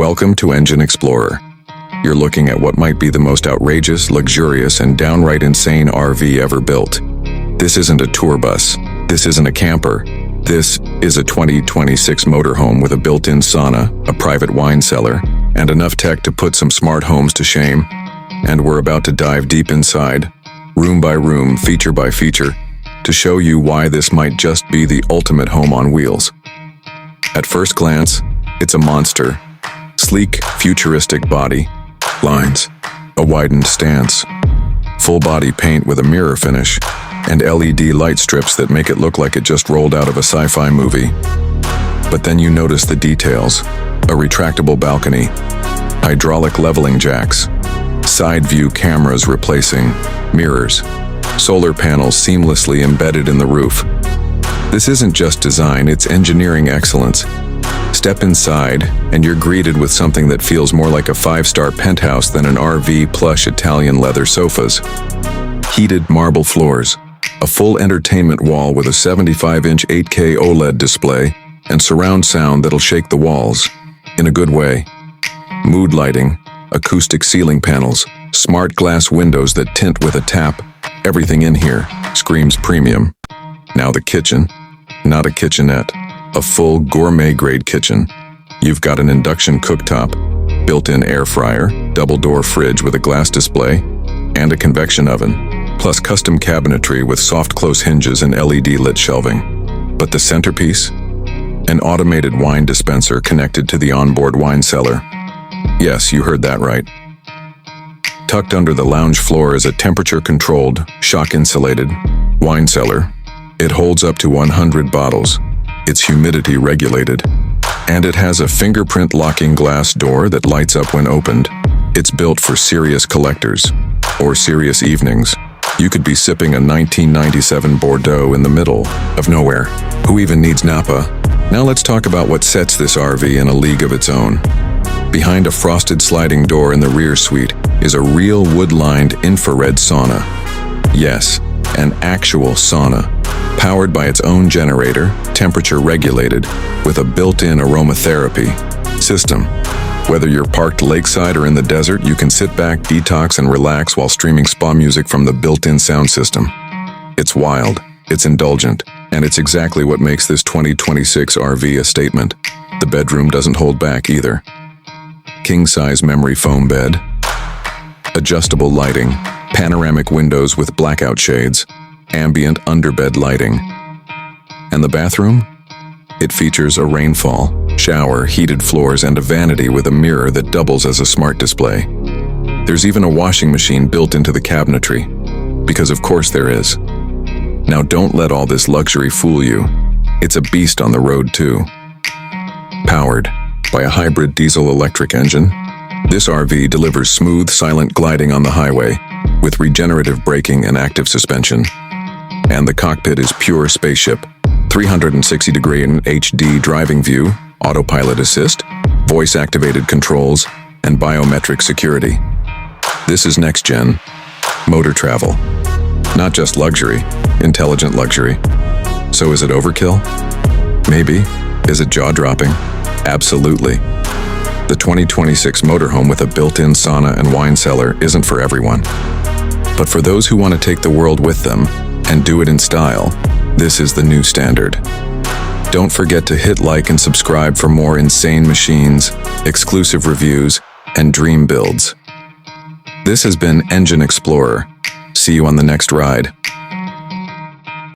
Welcome to Engine Explorer. You're looking at what might be the most outrageous, luxurious, and downright insane RV ever built. This isn't a tour bus. This isn't a camper. This is a 2026 motorhome with a built-in sauna, a private wine cellar, and enough tech to put some smart homes to shame. And we're about to dive deep inside, room by room, feature by feature, to show you why this might just be the ultimate home on wheels. At first glance, it's a monster. Sleek, futuristic body, lines, a widened stance, full body paint with a mirror finish, and LED light strips that make it look like it just rolled out of a sci-fi movie. But then you notice the details: a retractable balcony, hydraulic leveling jacks, side view cameras replacing mirrors, solar panels seamlessly embedded in the roof. This isn't just design, it's engineering excellence. Step inside, and you're greeted with something that feels more like a five-star penthouse than an RV plush Italian leather sofas. Heated marble floors, a full entertainment wall with a 75-inch 8K OLED display, and surround sound that'll shake the walls, in a good way. Mood lighting, acoustic ceiling panels, smart glass windows that tint with a tap. Everything in here screams premium. Now the kitchen, not a kitchenette. A full gourmet-grade kitchen. You've got an induction cooktop, built-in air fryer, double-door fridge with a glass display, and a convection oven, plus custom cabinetry with soft-close hinges and LED-lit shelving. But the centerpiece? An automated wine dispenser connected to the onboard wine cellar. Yes, you heard that right. Tucked under the lounge floor is a temperature-controlled, shock-insulated wine cellar. It holds up to 100 bottles. It's humidity regulated, and it has a fingerprint locking glass door that lights up when opened. It's built for serious collectors, or serious evenings. You could be sipping a 1997 Bordeaux in the middle of nowhere. Who even needs Napa? Now let's talk about what sets this RV in a league of its own. Behind a frosted sliding door in the rear suite is a real wood-lined infrared sauna. Yes, an actual sauna. Powered by its own generator, temperature regulated, with a built-in aromatherapy system. Whether you're parked lakeside or in the desert, you can sit back, detox, and relax while streaming spa music from the built-in sound system. It's wild, it's indulgent, and it's exactly what makes this 2026 RV a statement. The bedroom doesn't hold back either. King-size memory foam bed, adjustable lighting, panoramic windows with blackout shades, ambient underbed lighting. And the bathroom? It features a rainfall, shower, heated floors, and a vanity with a mirror that doubles as a smart display. There's even a washing machine built into the cabinetry, because of course there is. Now don't let all this luxury fool you. It's a beast on the road too. Powered by a hybrid diesel-electric engine, this RV delivers smooth, silent gliding on the highway, with regenerative braking and active suspension. And the cockpit is pure spaceship, 360-degree in HD driving view, autopilot assist, voice-activated controls, and biometric security. This is next-gen motor travel. Not just luxury, intelligent luxury. So is it overkill? Maybe. Is it jaw-dropping? Absolutely. The 2026 motorhome with a built-in sauna and wine cellar isn't for everyone. But for those who want to take the world with them, and do it in style, this is the new standard. Don't forget to hit like and subscribe for more insane machines, exclusive reviews, and dream builds. This has been Engine Explorer. See you on the next ride.